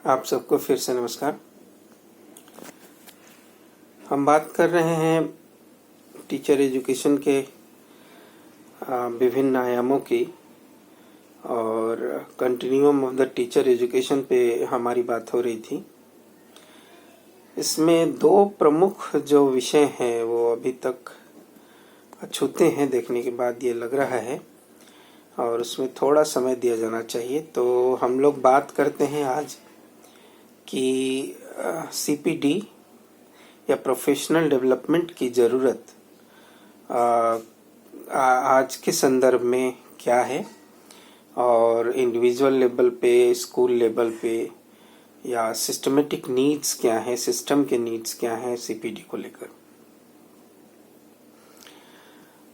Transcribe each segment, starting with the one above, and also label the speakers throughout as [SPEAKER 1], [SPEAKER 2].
[SPEAKER 1] आप सबको फिर से नमस्कार। हम बात कर रहे हैं टीचर एजुकेशन के विभिन्न आयामों की, और continuum of the teacher education पे हमारी बात हो रही थी। इसमें दो प्रमुख जो विषय हैं वो अभी तक अछूते हैं, देखने के बाद ये लग रहा है, और उसमें थोड़ा समय दिया जाना चाहिए। तो हम लोग बात करते हैं आज कि सीपीडी या प्रोफेशनल डेवलपमेंट की ज़रूरत आज के संदर्भ में क्या है, और इंडिविजुअल लेवल पे, स्कूल लेवल पे, या सिस्टमेटिक नीड्स क्या है, सिस्टम के नीड्स क्या हैं सीपीडी को लेकर।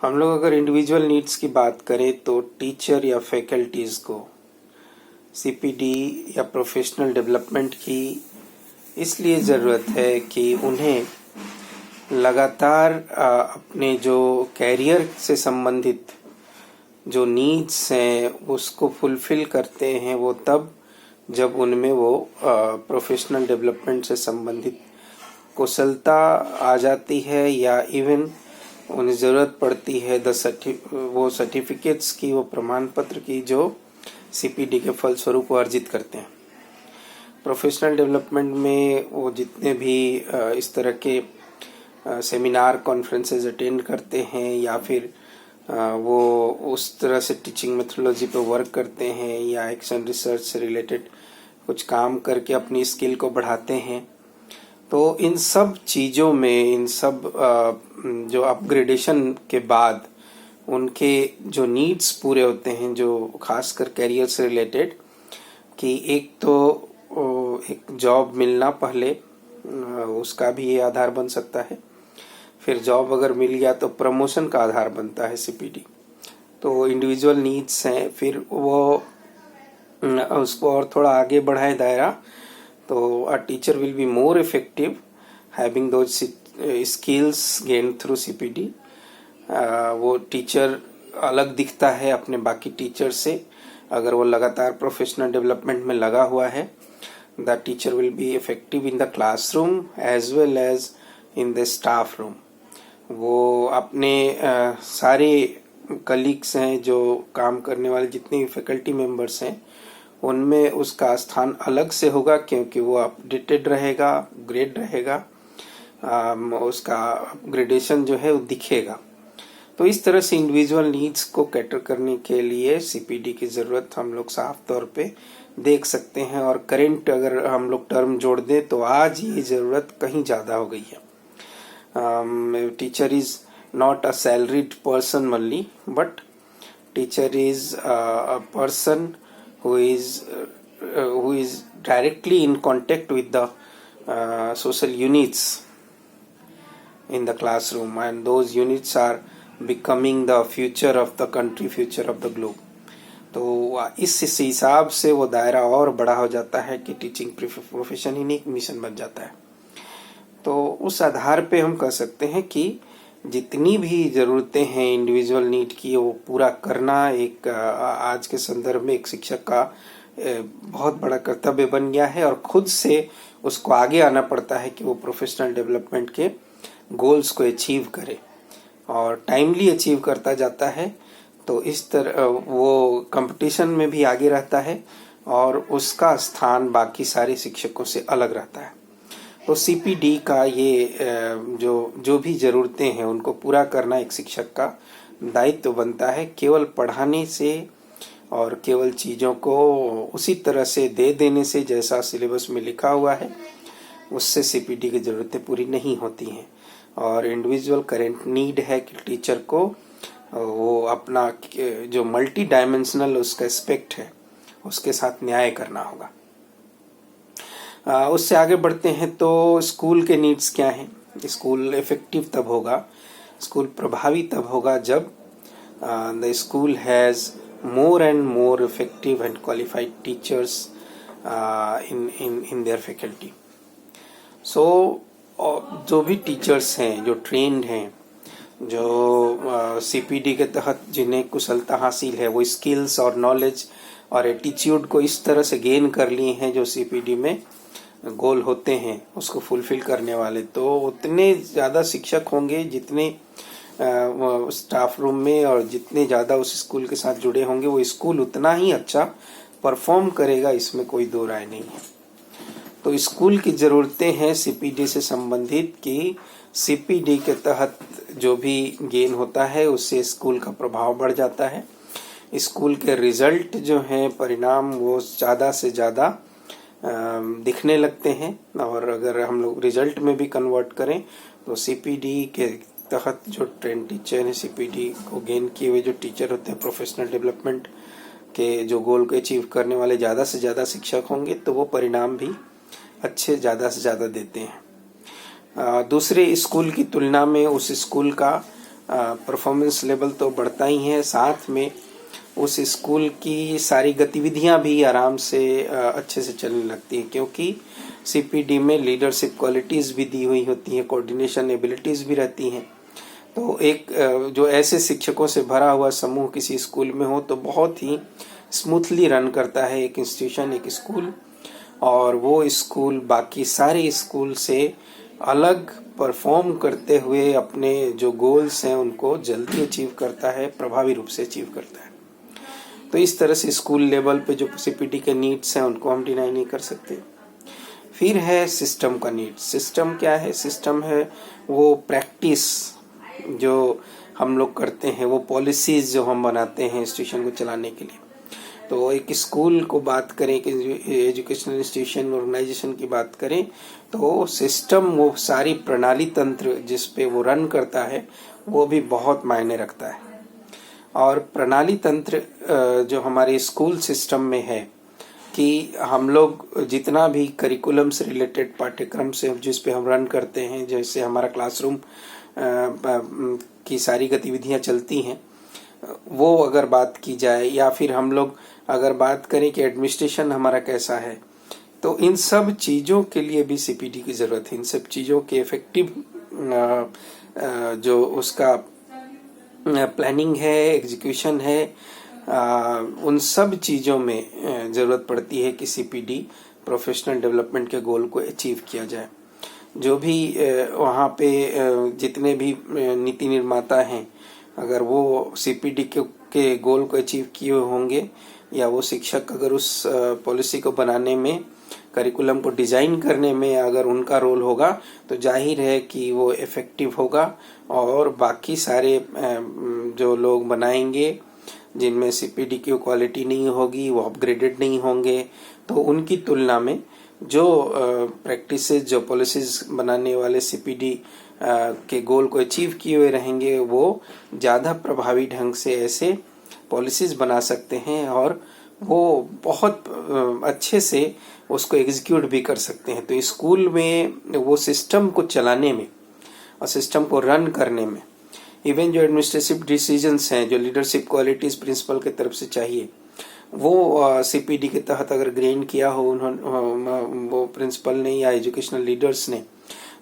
[SPEAKER 1] हम लोग अगर इंडिविजुअल नीड्स की बात करें तो टीचर या फैकल्टीज़ को सीपीडी या प्रोफेशनल डेवलपमेंट की इसलिए ज़रूरत है कि उन्हें लगातार अपने जो कैरियर से संबंधित जो नीड्स हैं उसको फुलफिल करते हैं वो तब जब उनमें वो प्रोफेशनल डेवलपमेंट से संबंधित कुशलता आ जाती है, या इवन उन्हें ज़रूरत पड़ती है वो सर्टिफिकेट्स की, वो प्रमाण पत्र की जो सीपीडी के फलस्वरूप अर्जित करते हैं। प्रोफेशनल डेवलपमेंट में वो जितने भी इस तरह के सेमिनार कॉन्फ्रेंसेस अटेंड करते हैं, या फिर वो उस तरह से टीचिंग मेथोडोलॉजी पे वर्क करते हैं, या एक्शन रिसर्च से रिलेटेड कुछ काम करके अपनी स्किल को बढ़ाते हैं, तो इन सब चीज़ों में, इन सब जो अपग्रेडेशन के बाद उनके जो नीड्स पूरे होते हैं, जो खासकर कैरियर से रिलेटेड, कि एक तो एक जॉब मिलना पहले, उसका भी ये आधार बन सकता है। फिर जॉब अगर मिल गया तो प्रमोशन का आधार बनता है सीपीडी। तो इंडिविजुअल नीड्स हैं, फिर वो उसको और थोड़ा आगे बढ़ाए दायरा, तो a teacher will be more effective having those skills gain through CPD. वो टीचर अलग दिखता है अपने बाकी टीचर से अगर वो लगातार प्रोफेशनल डेवलपमेंट में लगा हुआ है। The teacher will be effective in the classroom as well as in the staff room. वो अपने सारे कलीग्स हैं, जो काम करने वाले जितने भी फैकल्टी मेंबर्स हैं, उनमें उसका स्थान अलग से होगा, क्योंकि वो अपडेटेड रहेगा, अपग्रेड रहेगा, उसका अपग्रेडेशन जो है वो दिखेगा। तो इस तरह से इंडिविजुअल नीड्स को कैटर करने के लिए सीपीडी की ज़रूरत हम लोग साफ तौर पे देख सकते हैं। और करेंट अगर हम लोग टर्म जोड़ दें तो आज ये ज़रूरत कहीं ज़्यादा हो गई है। Teacher is not a salaried person only, but teacher is a person who is directly in contact with the social units in the classroom, and those units are becoming the future of the country, future of the globe. तो इस हिसाब से वो दायरा और बड़ा हो जाता है कि टीचिंग प्रोफेशन ही एक मिशन बन जाता है। तो उस आधार पे हम कह सकते हैं कि जितनी भी ज़रूरतें हैं इंडिविजुअल नीड की, वो पूरा करना एक आज के संदर्भ में एक शिक्षक का बहुत बड़ा कर्तव्य बन गया है, और खुद से उसको आगे आना पड़ता है कि वो प्रोफेशनल डेवलपमेंट के गोल्स को अचीव करे, और टाइमली अचीव करता जाता है। तो इस तरह वो कंपटीशन में भी आगे रहता है, और उसका स्थान बाकी सारे शिक्षकों से अलग रहता है। तो सीपीडी का ये जो भी ज़रूरतें हैं उनको पूरा करना एक शिक्षक का दायित्व बनता है। केवल पढ़ाने से और केवल चीज़ों को उसी तरह से दे देने से जैसा सिलेबस में लिखा हुआ है, उससे सीपीडी की ज़रूरतें पूरी नहीं होती हैं। और इंडिविजुअल करेंट नीड है कि टीचर को वो अपना जो मल्टी डायमेंशनल उसका एस्पेक्ट है उसके साथ न्याय करना होगा। उससे आगे बढ़ते हैं तो स्कूल के नीड्स क्या हैं। स्कूल इफेक्टिव तब होगा, स्कूल प्रभावी तब होगा जब the school has more and more effective and qualified teachers in their faculty. So जो भी टीचर्स हैं, जो ट्रेंड हैं, जो सीपीडी के तहत जिन्हें कुशलता हासिल है, वो स्किल्स और नॉलेज और एटीट्यूड को इस तरह से गेन कर लिए हैं जो सीपीडी में गोल होते हैं उसको फुलफिल करने वाले, तो उतने ज़्यादा शिक्षक होंगे जितने स्टाफ रूम में और जितने ज़्यादा उस स्कूल के साथ जुड़े होंगे वो स्कूल उतना ही अच्छा परफॉर्म करेगा, इसमें कोई दो राय नहीं है। तो स्कूल की ज़रूरतें हैं सीपीडी से संबंधित कि सीपीडी के तहत जो भी गेन होता है उससे स्कूल का प्रभाव बढ़ जाता है, स्कूल के रिजल्ट जो हैं परिणाम वो ज़्यादा से ज़्यादा दिखने लगते हैं। और अगर हम लोग रिजल्ट में भी कन्वर्ट करें तो सीपीडी के तहत जो ट्रेन टीचर है, सीपीडी को गेन किए हुए जो टीचर होते हैं, प्रोफेशनल डेवलपमेंट के जो गोल को अचीव करने वाले ज़्यादा से ज़्यादा शिक्षक होंगे तो वो परिणाम भी अच्छे ज़्यादा से ज़्यादा देते हैं। दूसरे स्कूल की तुलना में उस स्कूल का परफॉर्मेंस लेवल तो बढ़ता ही है, साथ में उस स्कूल की सारी गतिविधियां भी आराम से अच्छे से चलने लगती हैं, क्योंकि सीपीडी में लीडरशिप क्वालिटीज़ भी दी हुई होती हैं, कोऑर्डिनेशन एबिलिटीज़ भी रहती हैं। तो एक जो ऐसे शिक्षकों से भरा हुआ समूह किसी स्कूल में हो तो बहुत ही स्मूथली रन करता है एक इंस्टीट्यूशन, एक स्कूल, और वो स्कूल बाकी सारे स्कूल से अलग परफॉर्म करते हुए अपने जो गोल्स हैं उनको जल्दी अचीव करता है, प्रभावी रूप से अचीव करता है। तो इस तरह से स्कूल लेवल पे जो सीपीडी के नीड्स हैं उनको हम डिनाई नहीं कर सकते। फिर है सिस्टम का नीड्स। सिस्टम क्या है? सिस्टम है वो प्रैक्टिस जो हम लोग करते हैं, वो पॉलिसीज जो हम बनाते हैं इंस्टीट्यूशन को चलाने के लिए। तो एक स्कूल को बात करें कि एजुकेशनल इंस्टीट्यूशन ऑर्गेनाइजेशन की बात करें तो सिस्टम वो सारी प्रणाली तंत्र जिस पे वो रन करता है वो भी बहुत मायने रखता है। और प्रणाली तंत्र जो हमारे स्कूल सिस्टम में है कि हम लोग जितना भी करिकुलम से रिलेटेड पाठ्यक्रम से जिस पे हम रन करते हैं, जैसे हमारा क्लासरूम की सारी गतिविधियां चलती हैं, वो अगर बात की जाए, या फिर हम लोग अगर बात करें कि एडमिनिस्ट्रेशन हमारा कैसा है, तो इन सब चीज़ों के लिए भी सीपीडी की ज़रूरत है। इन सब चीज़ों के इफेक्टिव जो उसका प्लानिंग है, एग्जीक्यूशन है, उन सब चीज़ों में ज़रूरत पड़ती है कि सीपीडी प्रोफेशनल डेवलपमेंट के गोल को अचीव किया जाए। जो भी वहाँ पे जितने भी नीति निर्माता हैं, अगर वो सीपीडी के गोल को अचीव किए होंगे, या वो शिक्षक अगर उस पॉलिसी को बनाने में, करिकुलम को डिज़ाइन करने में अगर उनका रोल होगा तो जाहिर है कि वो इफ़ेक्टिव होगा, और बाकी सारे जो लोग बनाएंगे जिनमें सीपीडी की क्वालिटी नहीं होगी, वो अपग्रेडेड नहीं होंगे, तो उनकी तुलना में जो प्रैक्टिसेस, जो पॉलिसीज बनाने वाले सीपीडी के गोल को अचीव किए हुए रहेंगे, वो ज़्यादा प्रभावी ढंग से ऐसे पॉलिसीज बना सकते हैं और वो बहुत अच्छे से उसको एग्जीक्यूट भी कर सकते हैं। तो स्कूल में वो सिस्टम को चलाने में और सिस्टम को रन करने में, इवन जो एडमिनिस्ट्रेटिव डिसीजंस हैं, जो लीडरशिप क्वालिटीज प्रिंसिपल की तरफ से चाहिए, वो सीपीडी के तहत अगर ग्रेन किया हो उन्होंने, वो प्रिंसिपल ने या एजुकेशनल लीडर्स ने,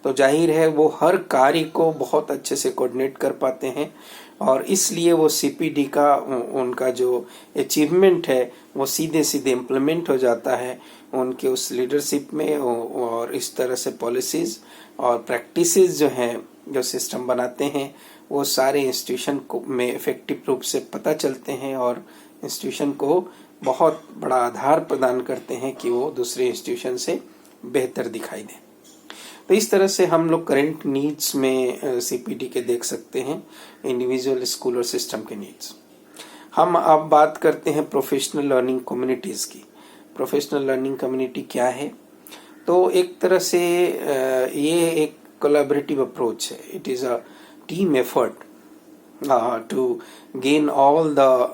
[SPEAKER 1] तो जाहिर है वो हर कार्य को बहुत अच्छे से कोऑर्डिनेट कर पाते हैं, और इसलिए वो सीपीडी का उनका जो अचीवमेंट है वो सीधे सीधे इम्प्लीमेंट हो जाता है उनके उस लीडरशिप में। और इस तरह से पॉलिसीज और प्रैक्टिसेस जो हैं, जो सिस्टम बनाते हैं, वो सारे इंस्टीट्यूशन को में इफेक्टिव रूप से पता चलते हैं और इंस्टीट्यूशन को बहुत बड़ा आधार प्रदान करते हैं कि वो दूसरे इंस्टीट्यूशन से बेहतर दिखाई दे। तो इस तरह से हम लोग करंट नीड्स में सीपीडी के देख सकते हैं, इंडिविजुअल, स्कूल और सिस्टम के नीड्स। हम अब बात करते हैं प्रोफेशनल लर्निंग कम्युनिटीज़ की। प्रोफेशनल लर्निंग कम्युनिटी क्या है? तो एक तरह से ये एक कोलैबोरेटिव अप्रोच है। It is a team effort to gain all the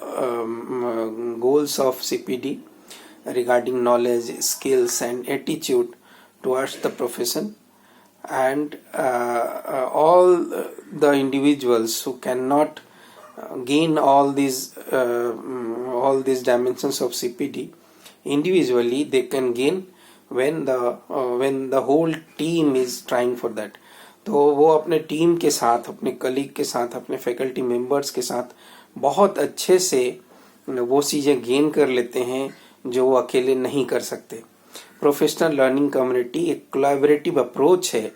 [SPEAKER 1] goals of CPD regarding knowledge, skills and attitude towards the profession, and all the individuals who cannot gain all these dimensions of CPD individually, they can gain when the whole team is trying for that. तो वो अपने team के साथ, अपने colleague के साथ, अपने faculty members के साथ बहुत अच्छे से वो चीज़ें गेन कर लेते हैं जो वो अकेले नहीं कर सकते। प्रोफेशनल लर्निंग कम्युनिटी एक कोलैबोरेटिव अप्रोच है,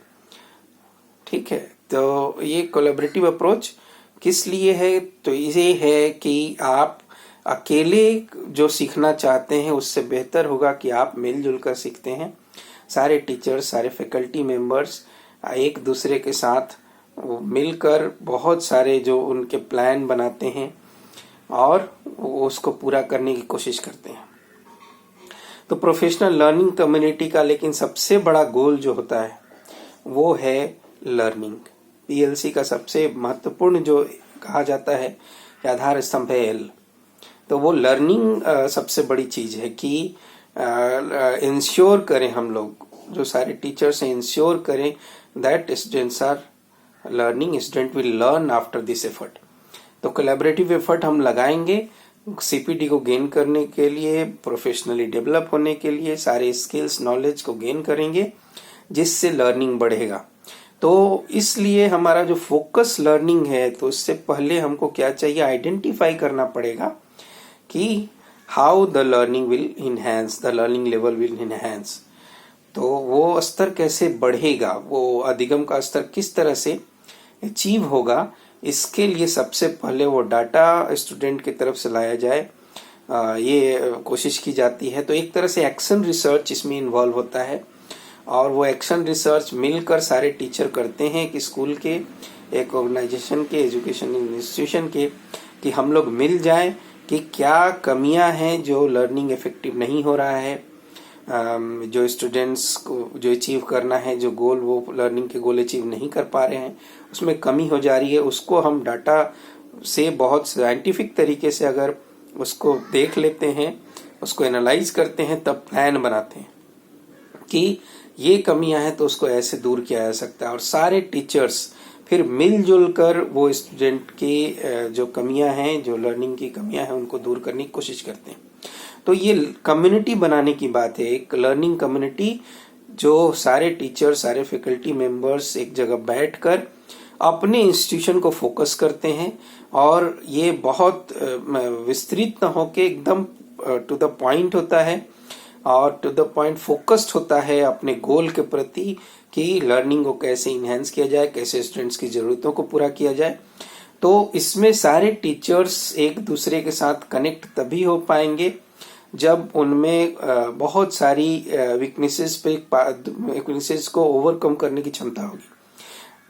[SPEAKER 1] ठीक है। तो ये कोलैबोरेटिव अप्रोच किस लिए है? तो ये है कि आप अकेले जो सीखना चाहते हैं उससे बेहतर होगा कि आप मिलजुल कर सीखते हैं। सारे टीचर्स, सारे फैकल्टी मेंबर्स एक दूसरे के साथ मिलकर बहुत सारे जो उनके प्लान बनाते हैं और उसको पूरा करने की कोशिश करते हैं। तो प्रोफेशनल लर्निंग कम्युनिटी का लेकिन सबसे बड़ा गोल जो होता है वो है लर्निंग। पीएलसी का सबसे महत्वपूर्ण जो कहा जाता है आधार स्तंभ है एल। तो वो लर्निंग सबसे बड़ी चीज है कि इंश्योर करें, हम लोग जो सारे टीचर्स हैं इंश्योर करें that students are learning, student will learn after this effort. तो कोलैबोरेटिव एफर्ट हम लगाएंगे सीपीडी को गेन करने के लिए, प्रोफेशनली डेवलप होने के लिए, सारे स्किल्स नॉलेज को गेन करेंगे जिससे लर्निंग बढ़ेगा। तो इसलिए हमारा जो फोकस लर्निंग है, तो इससे पहले हमको क्या चाहिए, आइडेंटिफाई करना पड़ेगा कि how the learning will enhance, the learning level will enhance. तो वो स्तर कैसे बढ़ेगा, वो अधिगम का स्तर किस तरह से अचीव होगा, इसके लिए सबसे पहले वो डाटा स्टूडेंट की तरफ से लाया जाए, ये कोशिश की जाती है। तो एक तरह से एक्शन रिसर्च इसमें इन्वॉल्व होता है और वो एक्शन रिसर्च मिलकर सारे टीचर करते हैं कि स्कूल के, एक ऑर्गेनाइजेशन के, एजुकेशन इंस्टीट्यूशन के, कि हम लोग मिल जाएं कि क्या कमियां हैं जो लर्निंग इफेक्टिव नहीं हो रहा है, जो स्टूडेंट्स को जो अचीव करना है, जो गोल वो लर्निंग के गोल अचीव नहीं कर पा रहे हैं, उसमें कमी हो जा रही है। उसको हम डाटा से बहुत साइंटिफिक तरीके से अगर उसको देख लेते हैं, उसको एनालाइज करते हैं, तब प्लान बनाते हैं कि ये कमियां हैं तो उसको ऐसे दूर किया जा सकता है। और सारे टीचर्स फिर मिलजुल कर वो स्टूडेंट की जो कमियां हैं, जो लर्निंग की कमियां हैं, उनको दूर करने की कोशिश करते हैं। तो ये कम्युनिटी बनाने की बात है, एक लर्निंग कम्युनिटी जो सारे टीचर, सारे फैकल्टी मेंबर्स एक जगह बैठकर अपने इंस्टीट्यूशन को फोकस करते हैं और ये बहुत विस्तृत न होके एकदम टू द पॉइंट होता है और टू द पॉइंट फोकस्ड होता है अपने गोल के प्रति कि लर्निंग को कैसे इनहेंस किया जाए, कैसे स्टूडेंट्स की जरूरतों को पूरा किया जाए। तो इसमें सारे टीचर्स एक दूसरे के साथ कनेक्ट तभी हो पाएंगे जब उनमें बहुत सारी वीकनेसेस को ओवरकम करने की क्षमता होगी।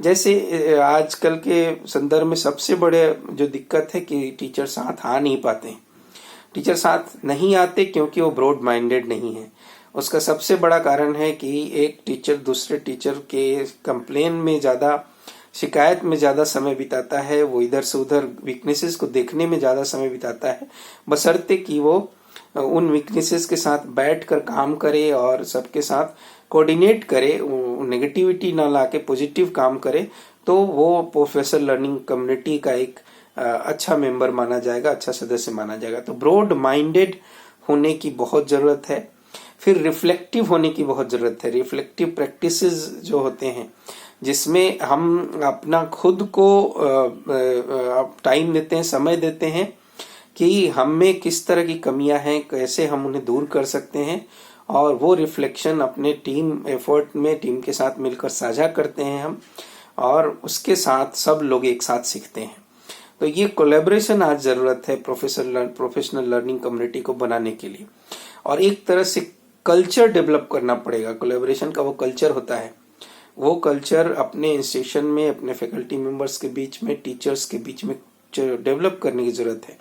[SPEAKER 1] जैसे आजकल के संदर्भ में सबसे बड़े जो दिक्कत है कि टीचर साथ आ नहीं पाते हैं। टीचर साथ नहीं आते क्योंकि वो ब्रॉड माइंडेड नहीं है। उसका सबसे बड़ा कारण है कि एक टीचर दूसरे टीचर के कंप्लेन में ज्यादा, शिकायत में ज्यादा समय बिताता है, वो इधर से उधर वीकनेसेस को देखने में ज्यादा समय बिताता है, बशर्ते कि वो उन वीकनेसेस के साथ बैठकर काम करे और सबके साथ कोऑर्डिनेट करे, नेगेटिविटी ना लाके पॉजिटिव काम करे, तो वो प्रोफेशनल लर्निंग कम्युनिटी का एक अच्छा मेंबर माना जाएगा, अच्छा सदस्य माना जाएगा। तो ब्रॉड माइंडेड होने की बहुत जरूरत है। फिर रिफ्लेक्टिव होने की बहुत जरूरत है। रिफ्लेक्टिव प्रैक्टिसेस जो होते हैं जिसमें हम अपना खुद को टाइम देते हैं, समय देते हैं कि हम में किस तरह की कमियां हैं, कैसे हम उन्हें दूर कर सकते हैं, और वो रिफ्लेक्शन अपने टीम एफर्ट में टीम के साथ मिलकर साझा करते हैं हम, और उसके साथ सब लोग एक साथ सीखते हैं। तो ये कोलैबोरेशन आज जरूरत है प्रोफेशनल लर्निंग कम्युनिटी को बनाने के लिए। और एक तरह से कल्चर डेवलप करना पड़ेगा। कोलैबोरेशन का वो कल्चर होता है, वो कल्चर अपने इंस्टीट्यूशन में, अपने फैकल्टी मेंबर्स के बीच में, टीचर्स के बीच में डेवलप करने की जरूरत है।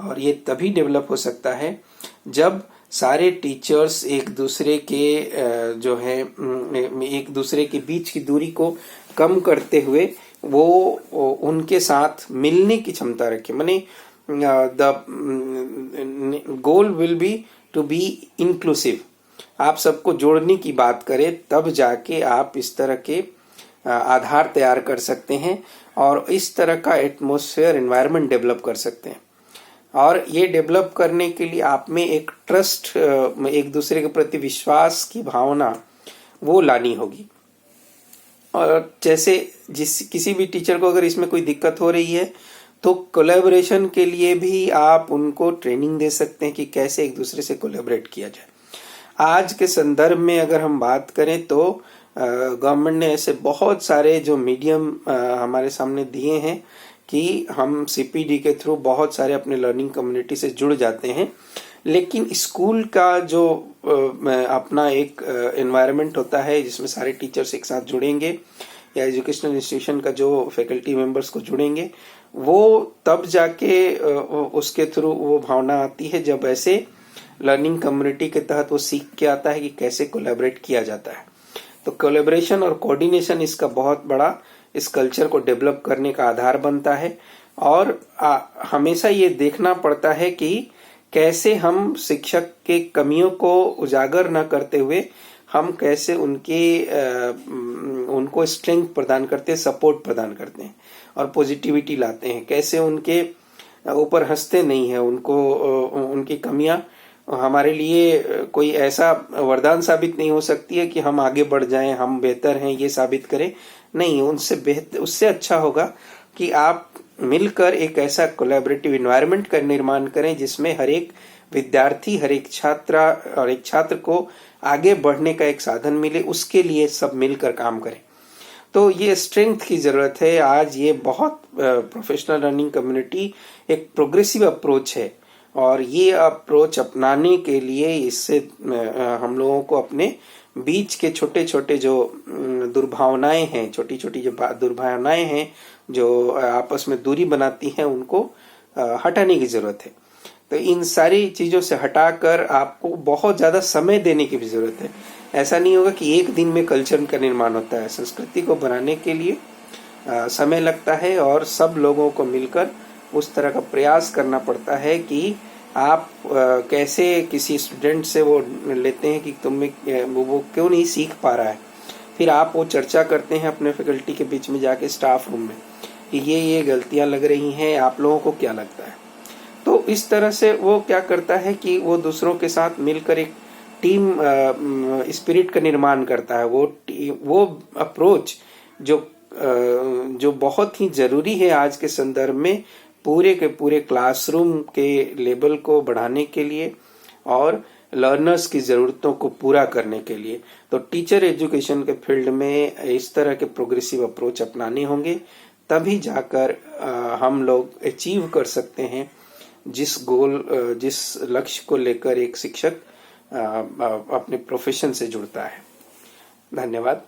[SPEAKER 1] और ये तभी डेवलप हो सकता है जब सारे टीचर्स एक दूसरे के जो है एक दूसरे के बीच की दूरी को कम करते हुए वो उनके साथ मिलने की क्षमता रखे। माने the goal will be to be inclusive. आप सबको जोड़ने की बात करें तब जाके आप इस तरह के आधार तैयार कर सकते हैं और इस तरह का एटमॉस्फेयर, एनवायरनमेंट डेवलप कर सकते हैं। और ये डेवलप करने के लिए आप में एक ट्रस्ट, एक दूसरे के प्रति विश्वास की भावना वो लानी होगी। और जैसे किसी भी टीचर को अगर इसमें कोई दिक्कत हो रही है तो कोलैबोरेशन के लिए भी आप उनको ट्रेनिंग दे सकते हैं कि कैसे एक दूसरे से कोलैबोरेट किया जाए। आज के संदर्भ में अगर हम बात करें तो गवर्नमेंट ने ऐसे बहुत सारे जो मीडियम हमारे सामने दिए हैं कि हम सीपीडी के थ्रू बहुत सारे अपने लर्निंग कम्युनिटी से जुड़ जाते हैं, लेकिन स्कूल का जो अपना एक एनवायरनमेंट होता है जिसमें सारे टीचर्स एक साथ जुड़ेंगे या एजुकेशनल इंस्टीट्यूशन का जो फैकल्टी मेंबर्स को जुड़ेंगे, वो तब जाके उसके थ्रू वो भावना आती है जब ऐसे लर्निंग कम्युनिटी के तहत वो सीख के आता है कि कैसे कोलैबोरेट किया जाता है। तो कोलैबोरेशन और कोऑर्डिनेशन इसका बहुत बड़ा इस कल्चर को डेवलप करने का आधार बनता है। और हमेशा ये देखना पड़ता है कि कैसे हम शिक्षक के कमियों को उजागर न करते हुए हम कैसे उनको स्ट्रेंथ प्रदान करते हैं, सपोर्ट प्रदान करते हैं और पॉजिटिविटी लाते हैं, कैसे उनके ऊपर हंसते नहीं है, उनकी कमियां हमारे लिए कोई ऐसा वरदान साबित नहीं हो सकती है कि हम आगे बढ़ जाएं, हम बेहतर हैं ये साबित करें। नहीं, उससे अच्छा होगा कि आप मिलकर एक ऐसा कोलैबोरेटिव एनवायरनमेंट का निर्माण करें जिसमें हर एक विद्यार्थी, हर एक छात्र को आगे बढ़ने का एक साधन मिले, उसके लिए सब मिलकर काम करें। तो ये स्ट्रेंथ की जरूरत है। आज ये बहुत प्रोफेशनल लर्निंग कम्युनिटी एक प्रोग्रेसिव अप्रोच है और ये अप्रोच अपनाने के लिए इससे हम लोगों को अपने बीच के छोटे छोटे जो दुर्भावनाएं हैं, छोटी छोटी जो दुर्भावनाएं हैं जो आपस में दूरी बनाती हैं, उनको हटाने की जरूरत है। तो इन सारी चीजों से हटाकर आपको बहुत ज्यादा समय देने की भी जरूरत है। ऐसा नहीं होगा कि एक दिन में कल्चर का निर्माण होता है। संस्कृति को बनाने के लिए समय लगता है और सब लोगों को मिलकर उस तरह का प्रयास करना पड़ता है कि आप कैसे किसी स्टूडेंट से वो लेते हैं कि वो क्यों नहीं सीख पा रहा है, फिर आप वो चर्चा करते हैं अपने फैकल्टी के बीच में जाके स्टाफ रूम में कि ये गलतियां लग रही हैं, आप लोगों को क्या लगता है। तो इस तरह से वो क्या करता है कि वो दूसरों के साथ मिलकर एक टीम स्पिरिट का निर्माण करता है। वो अप्रोच जो बहुत ही जरूरी है आज के संदर्भ में पूरे के पूरे क्लासरूम के लेवल को बढ़ाने के लिए और लर्नर्स की जरूरतों को पूरा करने के लिए। तो टीचर एजुकेशन के फील्ड में इस तरह के प्रोग्रेसिव अप्रोच अपनाने होंगे, तभी जाकर हम लोग अचीव कर सकते हैं जिस लक्ष्य को लेकर एक शिक्षक अपने प्रोफेशन से जुड़ता है। धन्यवाद।